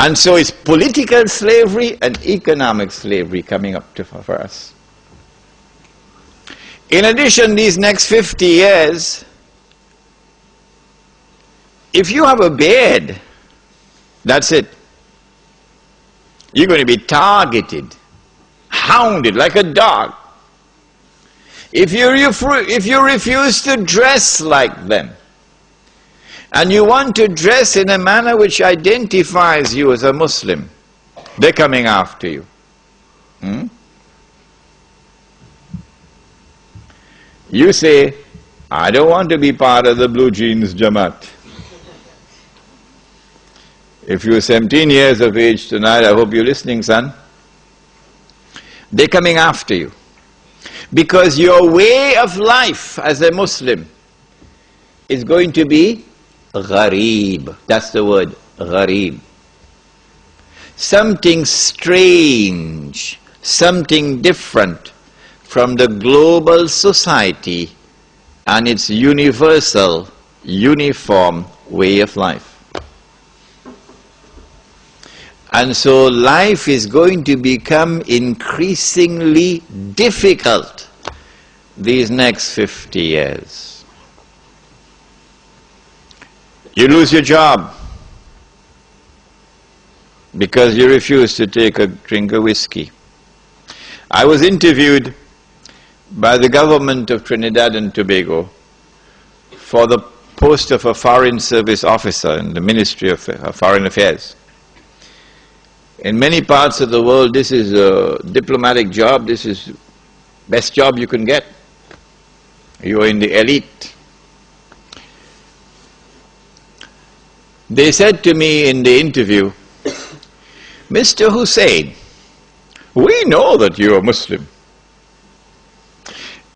And so it's political slavery and economic slavery coming up for us. In addition, these next 50 years, if you have a beard, that's it. You're going to be targeted, hounded like a dog. If you refuse to dress like them, and you want to dress in a manner which identifies you as a Muslim, they're coming after you. You say, I don't want to be part of the blue jeans Jamaat. If you're 17 years of age tonight, I hope you're listening, son. They're coming after you. Because your way of life as a Muslim is going to be ghareeb. That's the word, ghareeb. Something strange, something different from the global society and its universal, uniform way of life. And so life is going to become increasingly difficult these next 50 years. You lose your job because you refuse to take a drink of whiskey. I was interviewed by the government of Trinidad and Tobago for the post of a foreign service officer in the Ministry of Foreign Affairs. In many parts of the world, this is a diplomatic job, this is best job you can get. You are in the elite. They said to me in the interview, Mr. Hosein, we know that you are Muslim.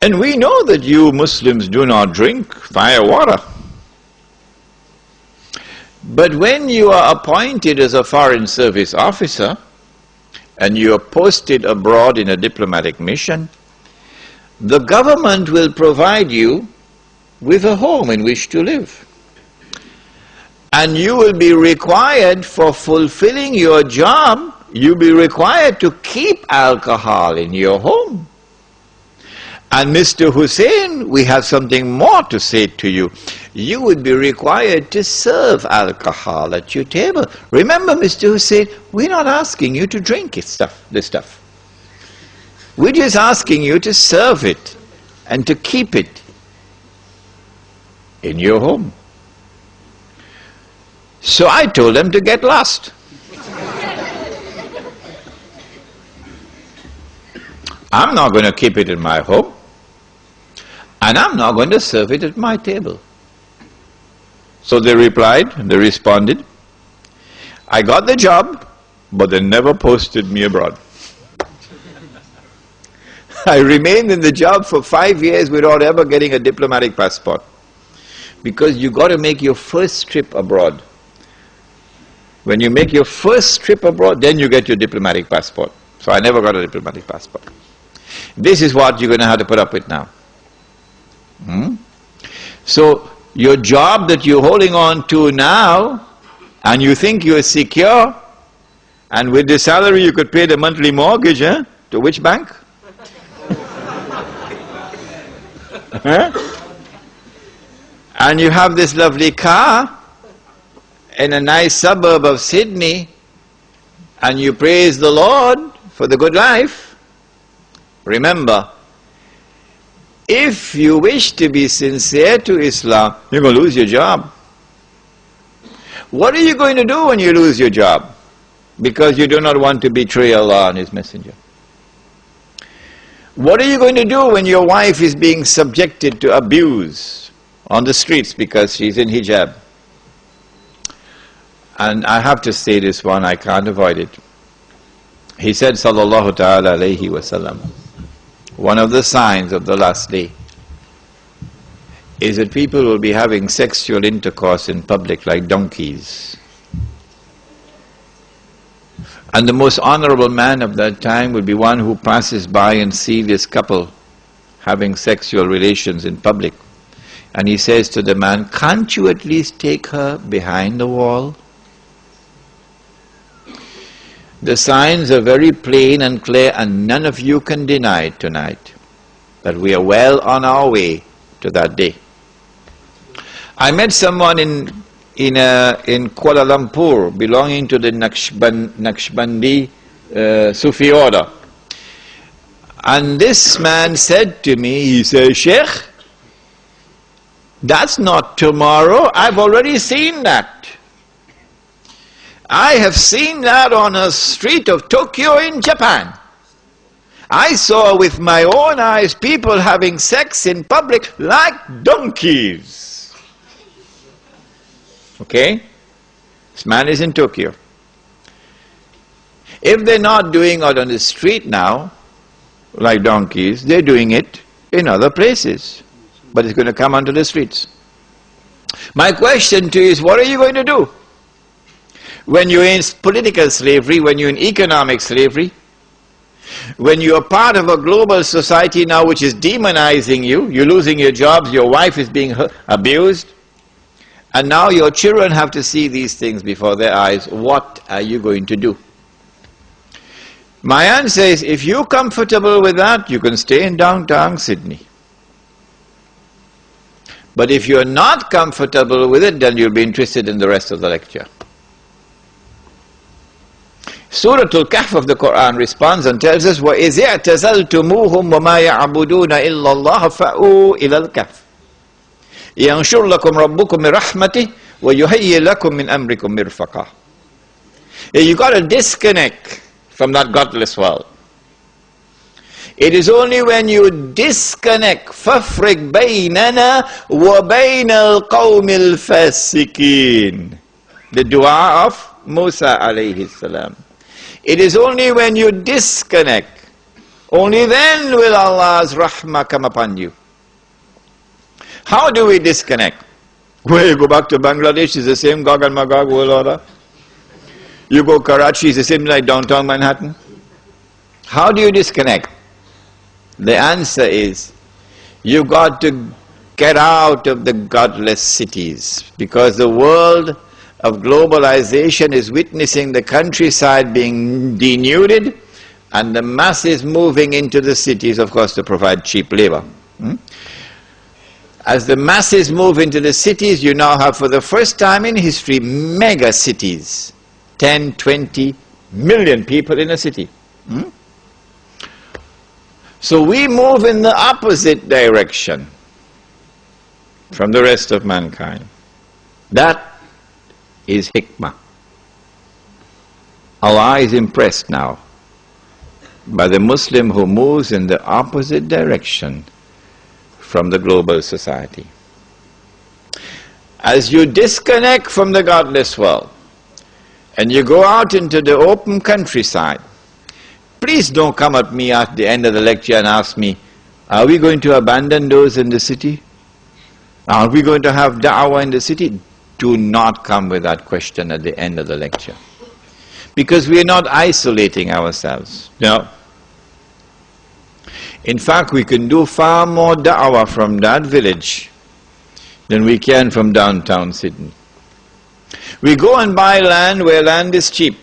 And we know that you Muslims do not drink fire water. But when you are appointed as a foreign service officer and you are posted abroad in a diplomatic mission, the government will provide you with a home in which to live. And you will be required, for fulfilling your job, you'll be required to keep alcohol in your home. And Mr. Hosein, we have something more to say to you. You would be required to serve alcohol at your table. Remember, Mr. Hosein, we're not asking you to drink this stuff. We're just asking you to serve it and to keep it in your home. So I told them to get lost. I'm not going to keep it in my home, and I'm not going to serve it at my table. So they replied, they responded, I got the job, but they never posted me abroad. I remained in the job for 5 years without ever getting a diplomatic passport. Because you got to make your first trip abroad. When you make your first trip abroad, then you get your diplomatic passport. So I never got a diplomatic passport. This is what you're going to have to put up with now. So your job that you're holding on to now, and you think you're secure, and with the salary you could pay the monthly mortgage, to which bank? And you have this lovely car in a nice suburb of Sydney, and you praise the Lord for the good life. Remember, if you wish to be sincere to Islam, you're going to lose your job. What are you going to do when you lose your job? Because you do not want to betray Allah and His Messenger. What are you going to do when your wife is being subjected to abuse on the streets because she's in hijab? And I have to say this one, I can't avoid it. He said, sallallahu ta'ala alayhi wa sallam, one of the signs of the last day is that people will be having sexual intercourse in public like donkeys. And the most honorable man of that time will be one who passes by and sees this couple having sexual relations in public. And he says to the man, can't you at least take her behind the wall? The signs are very plain and clear, and none of you can deny it tonight, that we are well on our way to that day. I met someone in Kuala Lumpur belonging to the Naqshbandi Sufi order. And this man said to me, he said, "Sheikh, that's not tomorrow. I've already seen that. I have seen that on a street of Tokyo in Japan. I saw with my own eyes people having sex in public like donkeys." Okay? This man is in Tokyo. If they're not doing it on the street now, like donkeys, they're doing it in other places. But it's going to come onto the streets. My question to you is, what are you going to do? When you're in political slavery, when you're in economic slavery, when you're part of a global society now which is demonizing you, you're losing your jobs, your wife is being abused, and now your children have to see these things before their eyes, what are you going to do? My answer is, if you're comfortable with that, you can stay in downtown Sydney. But if you're not comfortable with it, then you'll be interested in the rest of the lecture. Surah Al-Kahf of the Quran responds and tells us, وَإِذِ اعْتَزَلْتُمُوهُمْ وَمَا يَعْبُدُونَ إِلَّا اللَّهَ فَأْوُوا إِلَى الْكَهْفِ يَنْشُرْ لَكُمْ رَبُّكُمْ مِنْ رَحْمَتِهِ وَيُهَيِّئْ لَكُمْ مِنْ أَمْرِكُمْ مِرْفَقًا. You got to disconnect from that godless world. It is only when you disconnect, فَافْرِقْ بَيْنَنَا وَبَيْنَ الْقَوْمِ الْفَاسِقِينَ, the dua of Musa alayhi salam. It is only when you disconnect, only then will Allah's rahmah come upon you. How do we disconnect? Well, you go back to Bangladesh, it's the same Gog and Magog world order. You go Karachi, it's the same like downtown Manhattan. How do you disconnect? The answer is, you've got to get out of the godless cities, because the world of globalization is witnessing the countryside being denuded and the masses moving into the cities, of course, to provide cheap labor. As the masses move into the cities, you now have, for the first time in history, mega cities. 10, 20 million people in a city. So we move in the opposite direction from the rest of mankind. That is hikmah. Allah is impressed now by the Muslim who moves in the opposite direction from the global society. As you disconnect from the godless world and you go out into the open countryside, please don't come at me at the end of the lecture and ask me, are we going to abandon those in the city? Are we going to have da'wah in the city? Do not come with that question at the end of the lecture. Because we are not isolating ourselves. No. In fact, we can do far more da'wah from that village than we can from downtown Sydney. We go and buy land where land is cheap,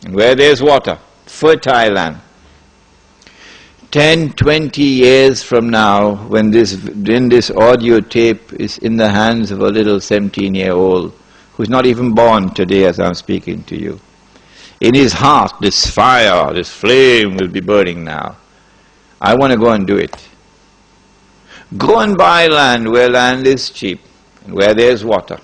and where there's water, fertile land. 10, 20 years from now, when this audio tape is in the hands of a little 17-year-old who's not even born today as I'm speaking to you, in his heart this fire, this flame will be burning now. I want to go and do it. Go and buy land where land is cheap and where there's water.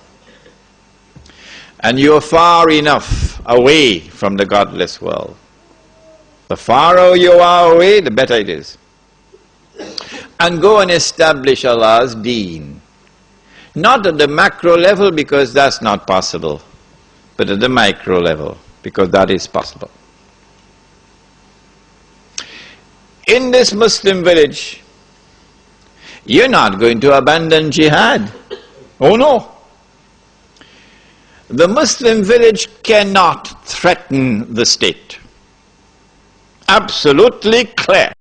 And you're far enough away from the godless world. The farther you are away, the better it is. And go and establish Allah's deen. Not at the macro level, because that's not possible, but at the micro level, because that is possible. In this Muslim village, you're not going to abandon jihad. Oh no! The Muslim village cannot threaten the state. Absolutely clear.